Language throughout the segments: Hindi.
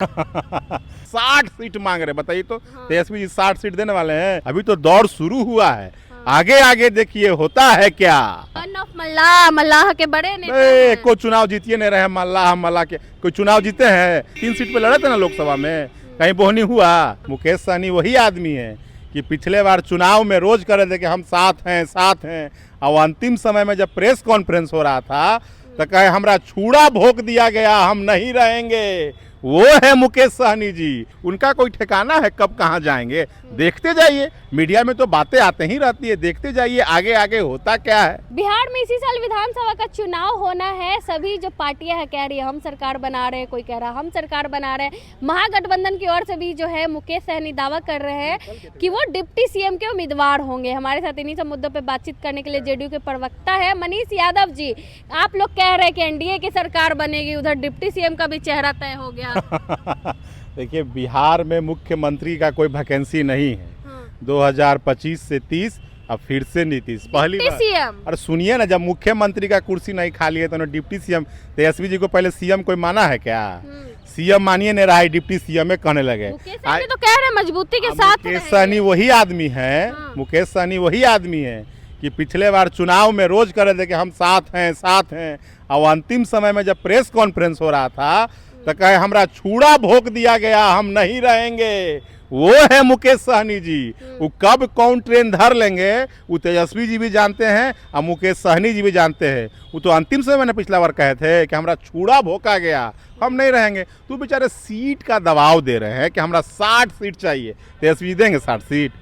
60 सीट मांग रहे, बताइए तो। हाँ। तेजस्वी जी 60 सीट देने वाले हैं, अभी तो दौर शुरू हुआ है। आगे आगे देखिए होता है क्या। सन ऑफ मल्लाह, मल्लाह के बड़े नेता ए, हैं। कोई चुनाव जीतिए नहीं रहे मल्लाह मल्लाह के, कोई चुनाव जीते हैं? 3 सीट पे लड़े थे ना लोकसभा में, कहीं बोहनी हुआ? मुकेश सहनी वही आदमी है कि पिछले बार चुनाव में रोज कर रहे थे कि हम साथ हैं साथ हैं, और अंतिम समय में जब प्रेस कॉन्फ्रेंस हो रहा था तो कहे हमरा छूड़ा भोंक दिया गया, हम नहीं रहेंगे। वो है मुकेश सहनी जी, उनका कोई ठिकाना है कब कहाँ जाएंगे? देखते जाइए, मीडिया में तो बातें आते ही रहती है, देखते जाइए आगे आगे होता क्या है। बिहार में इसी साल विधानसभा का चुनाव होना है। सभी जो पार्टियां है कह रही है हम सरकार बना रहे हैं, कोई कह रहा है हम सरकार बना रहे हैं। महागठबंधन की ओर से भी जो है मुकेश सहनी दावा कर रहे हैं कि वो डिप्टी सीएम के उम्मीदवार होंगे। हमारे साथ इन्हीं सब मुद्दों पे बातचीत करने के लिए जेडीयू के प्रवक्ता है मनीष यादव जी। आप लोग कह रहे हैं कि एनडीए की सरकार बनेगी, उधर डिप्टी सीएम का भी चेहरा तय हो गया। देखिए, बिहार में मुख्यमंत्री का कोई वैकेंसी नहीं है। 2025 से 30 अब फिर से नीतीश पहली बार। सीएम अरे सुनिए ना, जब मुख्यमंत्री का कुर्सी नहीं खाली है तो डिप्टी सीएम। तेजस्वी जी को पहले सीएम कोई माना है क्या? सीएम मानिए नहीं रहा है, डिप्टी सीएम में कहने लगे। मुकेश सहनी तो कह रहे हैं मजबूती के साथ मुकेश सहनी वही आदमी है, मुकेश सहनी वही आदमी है कि पिछले बार चुनाव में रोज कर रहे थे कि हम साथ हैं साथ हैं, और अंतिम समय में जब प्रेस कॉन्फ्रेंस हो रहा था तो कहे हमरा छूड़ा भोंक दिया गया, हम नहीं रहेंगे। वो है मुकेश सहनी जी। वो कब कौन ट्रेन धर लेंगे वो तेजस्वी जी भी जानते हैं और मुकेश सहनी जी भी जानते हैं। वो तो अंतिम समय में पिछला बार कहे थे कि हमरा छूड़ा भोंका गया, हम नहीं रहेंगे। तो बेचारे सीट का दबाव दे रहे हैं कि हमरा 60 सीट चाहिए। तेजस्वी देंगे 60 सीट,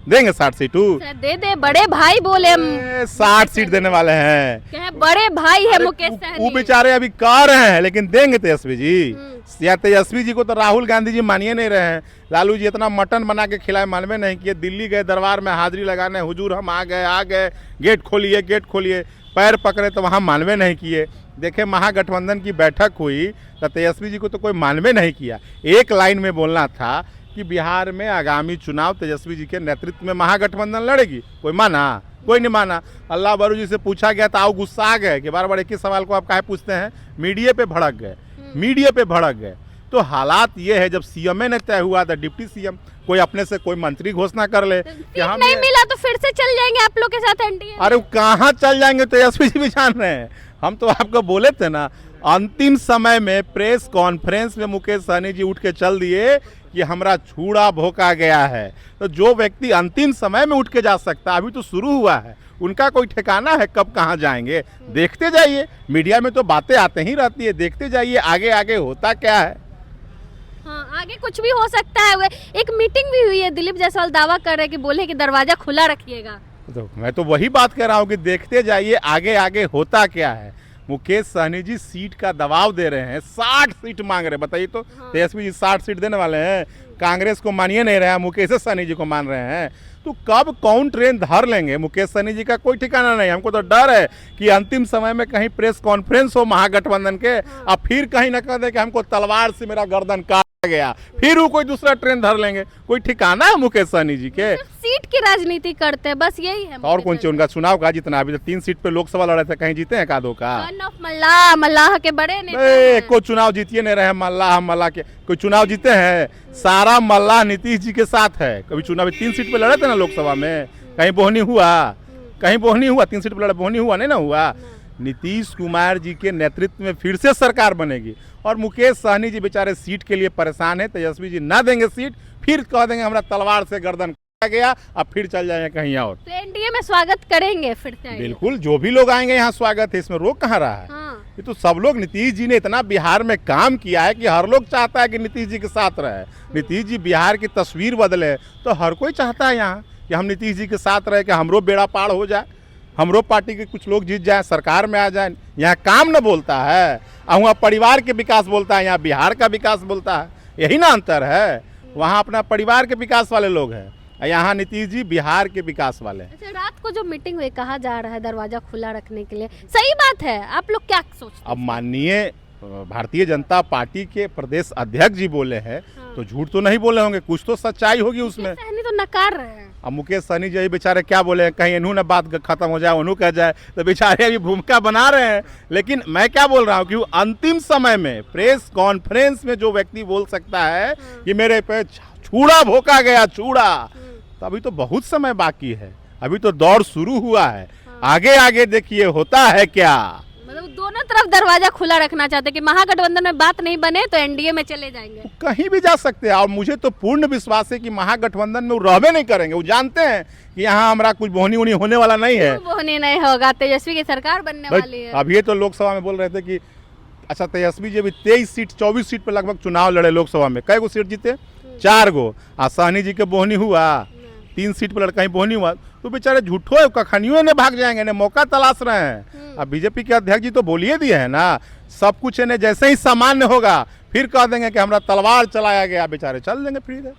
देंगे 60 सीट। दे बड़े भाई बोले 60 सीट देने वाले हैं, बड़े भाई है मुकेश सहनी। वो बेचारे अभी कह रहे हैं, लेकिन देंगे तेजस्वी जी। या तेजस्वी जी को तो राहुल गांधी जी मानिए नहीं रहे हैं। लालू जी इतना मटन बना के खिलाए, मानवे नहीं किए। दिल्ली गए दरबार में हाजिरी लगाने, हुजूर हम आ गए, गेट खोलिए गेट खोलिए, पैर पकड़े तो वहाँ मानवे नहीं किए। देखे महागठबंधन की बैठक हुई तो तेजस्वी जी को तो कोई मानवे नहीं किया। एक लाइन में बोलना था कि बिहार में आगामी चुनाव तेजस्वी जी के नेतृत्व में महागठबंधन लड़ेगी, कोई माना? कोई नहीं माना। अल्लाह बरू जी से पूछा गया तो आओ गुस्सा आ गए कि बार बार एक ही सवाल को आप काहे पूछते हैं। मीडिया पे भड़क गए, मीडिया पे भड़क गए। तो हालात ये है, जब सीएम ने तय हुआ था डिप्टी सीएम, कोई अपने से कोई मंत्री घोषणा कर ले कि हम नहीं मिला तो फिर से चल जाएंगे आप लोग के साथ एनडीए। अरे कहाँ चल जाएंगे, तेजस्वी जी भी जान रहे हैं। हम तो आपको बोले थे ना, अंतिम समय में प्रेस कॉन्फ्रेंस में मुकेश सहनी जी उठ के चल दिए कि हमरा छूड़ा भोंका गया है। तो जो व्यक्ति अंतिम समय में उठ के जा सकता, अभी तो शुरू हुआ है, उनका कोई ठिकाना है कब कहाँ जाएंगे? देखते जाइए, मीडिया में तो बातें आते ही रहती है, देखते जाइए आगे आगे होता क्या है। हाँ, आगे कुछ भी हो सकता है। एक मीटिंग भी हुई है, दिलीप जायसवाल दावा कर रहे हैं कि बोले कि दरवाजा खुला रखिएगा। तो मैं तो वही बात कह रहा हूँ कि देखते जाइए आगे आगे होता क्या है। मुकेश सहनी जी सीट का दबाव दे रहे हैं, 60 सीट मांग रहे, बताइए तो। तेजस्वी जी 60 सीट देने वाले हैं, कांग्रेस को मानिए नहीं रहे हैं, मुकेश सहनी जी को मान रहे हैं। तो कब कौन ट्रेन धर लेंगे? मुकेश सहनी जी का कोई ठिकाना नहीं। हमको तो डर है कि अंतिम समय में कहीं प्रेस कॉन्फ्रेंस हो महागठबंधन के, और फिर कहीं न कह दे कि हमको तलवार से मेरा गर्दन काट गया, फिर वो कोई दूसरा ट्रेन धर लेंगे। कोई ठिकाना है मुकेश सहनी जी के? सीट की राजनीति करते हैं, बस यही है। और कौन सी उनका चुनाव का जितना अभी 3 सीट पे लोकसभा लड़े थे, कहीं जीते हैं का दो का? सन ऑफ मल्लाह, मल्लाह के बड़े नेता हैं। कोई चुनाव जीतिए नहीं रहे मल्लाह मल्लाह के, कोई चुनाव जीते हैं? सारा मल्लाह नीतीश जी के साथ है। कभी चुनाव 3 सीट पे लड़े थे ना लोकसभा में, कहीं बोहनी हुआ? कहीं बोहनी हुआ? 3 सीट पे लड़े, बोहनी हुआ नहीं ना हुआ। नीतीश कुमार जी के नेतृत्व में फिर से सरकार बनेगी, और मुकेश सहनी जी बेचारे सीट के लिए परेशान है। तेजस्वी जी ना देंगे सीट, फिर कह देंगे हमरा तलवार से गर्दन काटा गया, अब फिर चल जाएंगे कहीं और। तो एनडीए में स्वागत करेंगे फिर से? बिल्कुल, जो भी लोग आएंगे यहाँ स्वागत है, इसमें रोक कहाँ रहा है। ये तो सब लोग, नीतीश जी ने इतना बिहार में काम किया है कि हर लोग चाहता है कि नीतीश जी के साथ रहे। नीतीश जी बिहार की तस्वीर बदले, तो हर कोई चाहता है यहाँ कि हम नीतीश जी के साथ रहे, कि हमरो बेड़ा पार हो जाए, हमरो पार्टी के कुछ लोग जीत जाए, सरकार में आ जाए। यहाँ काम न बोलता है, वहाँ परिवार के विकास बोलता है, यहाँ बिहार का विकास बोलता है। यही ना अंतर है। वहाँ अपना परिवार के विकास वाले लोग हैं, यहाँ नीतीश जी बिहार के विकास वाले। अच्छा, रात को जो मीटिंग हुई, कहा जा रहा है दरवाजा खुला रखने के लिए, सही बात है? आप लोग क्या सोचते हैं? अब माननीय भारतीय जनता पार्टी के प्रदेश अध्यक्ष जी बोले हैं, तो झूठ तो नहीं बोले होंगे, कुछ तो सच्चाई होगी उसमें। सहनी तो नकार रहे हैं। अब मुकेश सहनी जी बेचारे क्या बोले, कहीं इन्हों ने बात खत्म हो जाए उन्हों कह जाए, तो बेचारे अभी भूमिका बना रहे हैं। लेकिन मैं क्या बोल रहा हूँ कि अंतिम समय में प्रेस कॉन्फ्रेंस में जो व्यक्ति बोल सकता है कि मेरे पे छूड़ा भोंका गया छूड़ा, तो अभी तो बहुत समय बाकी है, अभी तो दौर शुरू हुआ है, आगे आगे देखिए होता है क्या। मतलब दोनों तरफ दरवाजा खुला रखना चाहते हैं कि महागठबंधन में बात नहीं बने तो एनडीए में चले जाएंगे। कहीं भी जा सकते हैं, और मुझे तो पूर्ण विश्वास है कि महागठबंधन में वो रहबे नहीं करेंगे। वो जानते हैं कि यहाँ हमारा कुछ बोहनी उनी होने वाला नहीं है। वो होने नहीं होगा, तेजस्वी की सरकार बनने वाली है। अब ये तो लोकसभा में बोल रहे थे कि अच्छा तेजस्वी जी अभी 23 सीट 24 सीट पर लगभग चुनाव लड़े लोकसभा में, कई गो सीट जीते? 4 गो। और सहनी जी के बोहनी हुआ 3 सीट पर कहीं बोहनी हुआ, तो बेचारे झूठो कखनियों ने भाग जाएंगे, ने मौका तलाश रहे हैं। अब बीजेपी के अध्यक्ष जी तो बोलिए दिए है ना, सब कुछ इन्हें जैसे ही सामान्य होगा फिर कह देंगे कि हमारा तलवार चलाया गया, बेचारे चल देंगे फ्री दे।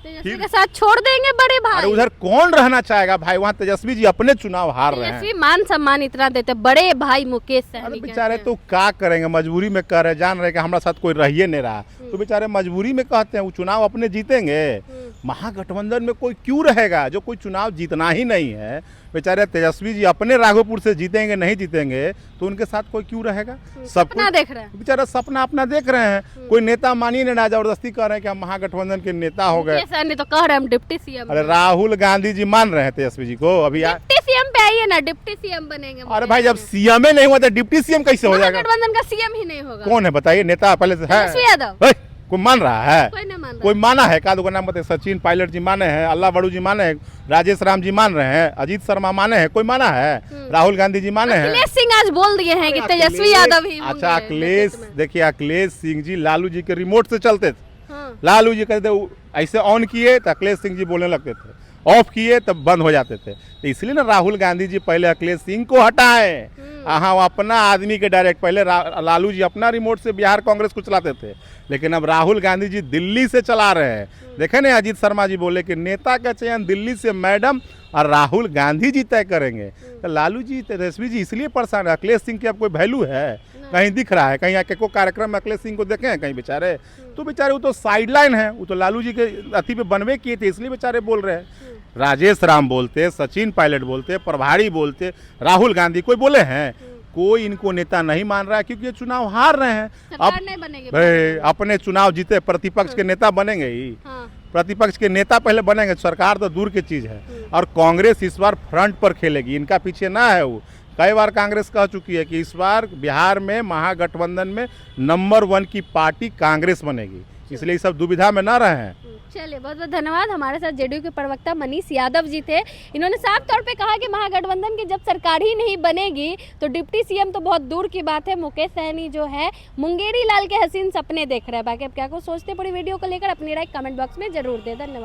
तेजस्वी के साथ छोड़ देंगे बड़े भाई। अरे उधर कौन रहना चाहेगा भाई, वहाँ तेजस्वी जी अपने चुनाव हार रहे हैं। तेजस्वी मान सम्मान इतना देते, बड़े भाई मुकेश सहनी अरे कहते बेचारे हैं। तो क्या करेंगे, मजबूरी में कर रहे, जान रहे कि हमारा साथ कोई रहिए नहीं रहा, तो बेचारे मजबूरी में कहते हैं। वो चुनाव अपने जीतेंगे, महागठबंधन में कोई क्यों रहेगा जो कोई चुनाव जीतना ही नहीं है। बेचारे तेजस्वी जी अपने राघोपुर से जीतेंगे नहीं जीतेंगे तो उनके साथ कोई क्यों रहेगा। सपना देख रहे हैं, बेचारा सपना अपना देख रहे हैं। कोई नेता मानिए ना जबरदस्ती कर रहे हैं कि हम महागठबंधन के नेता हो गए। मुकेश सहनी तो कह रहे हैं हम डिप्टी सीएम। अरे राहुल गांधी जी मान रहे हैं तेजस्वी जी को अभी डिप्टी सीएम पे आइए ना, डिप्टी सीएम बनेंगे। अरे भाई जब सीएम नहीं हुआ तो डिप्टी सीएम कैसे हो जाएगा? महागठबंधन का सीएम ही नहीं होगा। कौन है बताइए, नेता पहले से है? तेजस्वी यादव। है? कोई मान रहा है? कोई नहीं मान रहा। कोई माना है? का नाम बताइए। सचिन पायलट जी माने हैं, अल्लाह बड़ू जी माने हैं, राजेश राम जी मान रहे हैं, अजीत शर्मा माने हैं, कोई माना है? राहुल गांधी जी माने हैं। अखिलेश सिंह आज बोल दिए हैं कि तेजस्वी यादव ही होंगे। अच्छा अखिलेश, देखिए अखिलेश सिंह जी लालू जी के रिमोट से चलते थे। हाँ। लालू जी कहते ऐसे ऑन किए तो अखिलेश सिंह जी बोलने लगते थे, ऑफ किए तब बंद हो जाते थे। तो इसलिए ना राहुल गांधी जी पहले अखिलेश सिंह को हटाए। हाँ वो अपना आदमी के डायरेक्ट, पहले लालू जी अपना रिमोट से बिहार कांग्रेस को चलाते थे, लेकिन अब राहुल गांधी जी दिल्ली से चला रहे हैं। देखे ना अजीत शर्मा जी बोले कि नेता का चयन दिल्ली से मैडम और राहुल गांधी जी तय करेंगे। तो लालू जी तेजस्वी जी इसलिए परेशान है। अखिलेश सिंह की अब कोई वैल्यू है? कहीं दिख रहा है? कहीं आके को कार्यक्रम में अखिलेश सिंह को देखे हैं कहीं? बेचारे तो बेचारे वो तो साइडलाइन है, वो तो लालू जी के अथी पे बनवे किए थे, इसलिए बेचारे बोल रहे हैं। राजेश राम बोलते, सचिन पायलट बोलते, प्रभारी बोलते, राहुल गांधी कोई बोले हैं? कोई इनको नेता नहीं मान रहा है, क्योंकि ये चुनाव हार रहे हैं। सरकार नहीं बनेगी। भाई अपने चुनाव जीते प्रतिपक्ष के नेता बनेंगे ही। हाँ। प्रतिपक्ष के नेता पहले बनेंगे, सरकार तो दूर की चीज है। और कांग्रेस इस बार फ्रंट पर खेलेगी, इनका पीछे ना है। वो कई बार कांग्रेस कह चुकी है कि इस बार बिहार में महागठबंधन में नंबर 1 की पार्टी कांग्रेस बनेगी, इसलिए सब दुविधा में ना रहे हैं। चलिए बहुत बहुत धन्यवाद। हमारे साथ जेडीयू के प्रवक्ता मनीष यादव जी थे। इन्होंने साफ तौर पे कहा कि महागठबंधन की जब सरकार ही नहीं बनेगी तो डिप्टी सीएम तो बहुत दूर की बात है। मुकेश सहनी जो है मुंगेरी लाल के हसीन सपने देख रहे हैं। बाकी अब क्या कुछ सोचते, पूरी वीडियो को लेकर अपनी राय कमेंट बॉक्स में जरूर दे। धन्यवाद।